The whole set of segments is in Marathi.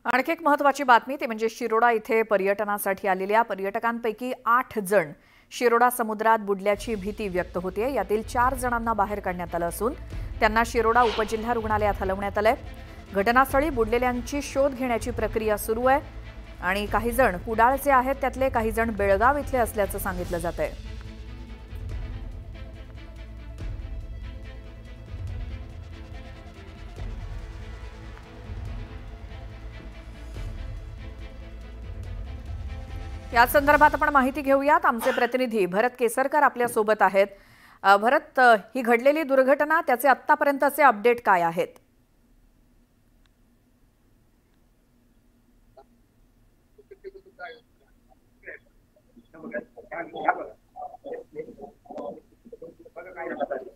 आणखी एक महत्त्वाची बातमी ते म्हणजे शिरोडा इथे पर्यटनासाठी आलेल्या पर्यटकांपैकी 8 जण शिरोडा समुद्रात बुडल्याची भीती व्यक्त होते। यातील 4 जणांना बाहेर काढण्यात आलं असून त्यांना शिरोडा उपजिल्हा रुग्णालयात हलवण्यात आलंय। घटनास्थळी बुडलेल्यांची शोध घेण्याची प्रक्रिया सुरू आहे आणि काही जण कुडाळचे आहेत, त्यातले काही जण बेळगाव इथले असल्याचं सांगितलं जातंय। या संदर्भात आपण माहिती घेऊयात। आमचे प्रतिनिधी भरत केसरकर आपल्या सोबत आहेत। भरत, ही घडलेली दुर्घटना त्याचे आत्तापर्यंतचे अपडेट काय आहेत?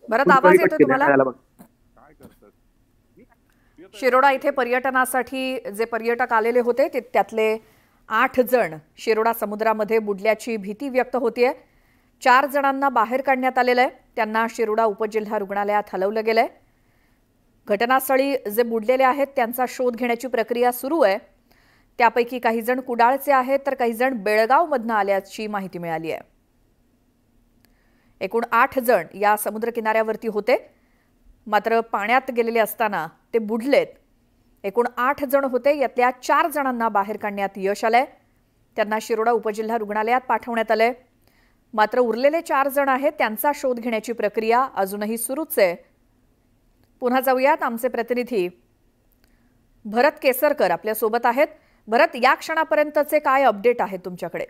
भरत, आवाज येतोय तुम्हाला? शिरोडा इथे पर्यटनासाठी जे पर्यटक आलेले होते त्यातले 8 जण शिरोडा समुद्रामध्ये बुडल्याची भीती व्यक्त होतीये। 4 जणांना बाहेर काढण्यात आलेलं आहे, त्यांना शिरोडा उपजिल्हा रुग्णालयात हलवलं गेलंय। घटनास्थळी जे बुडलेले आहेत त्यांचा शोध घेण्याची प्रक्रिया सुरू आहे। त्यापैकी काही जण कुडाळचे आहेत तर काही जण बेळगावमधून आल्याची माहिती मिळाली आहे। एकूण 8 जण या समुद्र किनाऱ्यावरती होते, मात्र पाण्यात गेलेले असताना ते बुडलेत। एकूण 8 जण होते, यातल्या 4 जणांना बाहेर काढण्यात यश आलंय। त्यांना शिरोडा उपजिल्हा रुग्णालयात पाठवण्यात आलंय। मात्र उरलेले 4 जण आहेत त्यांचा शोध घेण्याची प्रक्रिया अजूनही सुरूच आहे। पुन्हा जाऊयात, आमचे प्रतिनिधी भरत केसरकर आपल्या सोबत आहेत। भरत, या क्षणापर्यंतचे काय अपडेट आहेत तुमच्याकडे?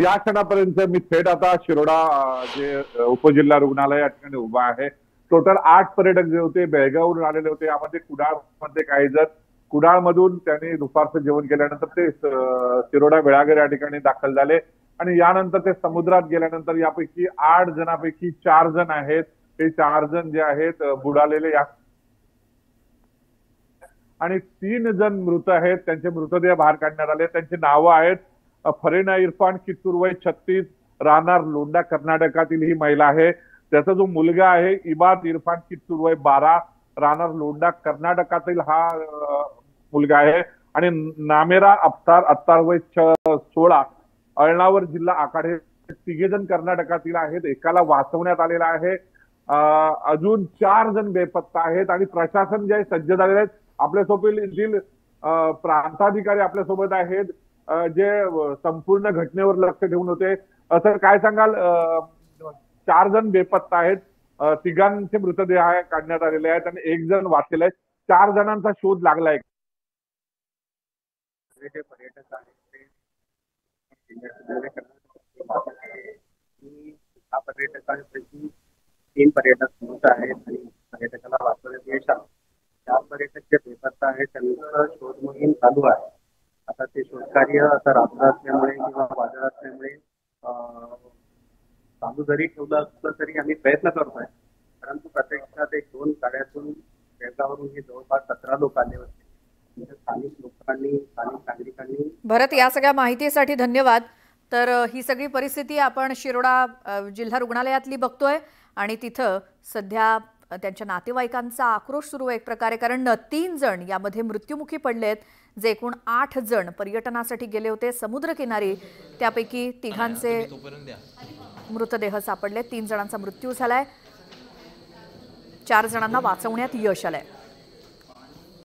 या क्षणापर्यंत मी थेट आता शिरोडा जे उपजिल्हा रुग्णालय या ठिकाणी उभा आहे। टोटल 8 पर्यटक जे होते बेळगाववरून आलेले होते। यामध्ये कुडाळमध्ये काही जण कुडाळमधून त्यांनी दुपारचं जेवण केल्यानंतर ते शिरोडा बेळागर या ठिकाणी दाखल झाले आणि यानंतर ते समुद्रात गेल्यानंतर यापैकी 8 जणांपैकी 4 जण आहेत, ते 4 जण जे आहेत बुडालेले आणि 3 जण मृत आहेत, त्यांचे मृतदेह बाहेर काढण्यात आले। त्यांची नावं आहेत फरीना इरफान कित्तूर वय 36, राहणार लोंढा कर्नाटकातील ही महिला आहे। त्याचा जो मुलगा आहे इबाद इरफान कित्तूर वय 12, राहणार लोंढा कर्नाटकातील हा मुलगा आहे आणि नामेरा अफ्तार अत्तार वय 16, अळणावर जिल्हा आखाडे, 3 जण कर्नाटकातील आहेत। एकाला वाचवण्यात आलेला आहे। अजून 4 जण बेपत्ता आहेत आणि प्रशासन जे सज्ज झालेले आहेत। आपल्यासोबत प्रांताधिकारी आपल्यासोबत आहेत जे संपूर्ण घटनेवर लक्ष ठेवून होते। तर काय सांगाल, 4 जण बेपत्ता आहेत, 3 मृतदेह काढण्यात आलेले आहेत आणि 1 जण वाचलेला आहे। 4 जणांचा शोध लागलाय। पर्यटक पर्यटकांपैकी 3 पर्यटक मृत आहेत आणि पर्यटकाला वाचवण्यात यश आलं। 4 पर्यटक जे बेपत्ता आहेत त्यांचा शोध मोहीम चालू आहे। आता ते शोधकार्य आता रात्र असल्यामुळे किंवा वादळ असल्यामुळे चालू जरी ठेवलं असलं तरी आम्ही प्रयत्न करतोय, परंतु प्रत्यक्षात 1-2 गाड्यातून बेळगाववरून हे जवळपास 17 लोक आले होते। स्थानिक लोकांनी, स्थानिक नागरिकांनी। भरत, या सगळ्या माहितीसाठी धन्यवाद। तर ही सगळी परिस्थिती आपण शिरोडा जिल्हा रुग्णालयातली बघतोय आणि तिथं सध्या त्यांच्या नातेवाईकांचा आक्रोश सुरू आहे एक प्रकारे, कारण 3 जण यामध्ये मृत्युमुखी पडलेत। जे एकूण 8 जण पर्यटनासाठी गेले होते समुद्रकिनारी, त्यापैकी 3 मृतदेह सापडले। 3 जणांचा मृत्यू झालाय, 4 जणांना वाचवण्यात यश आलंय।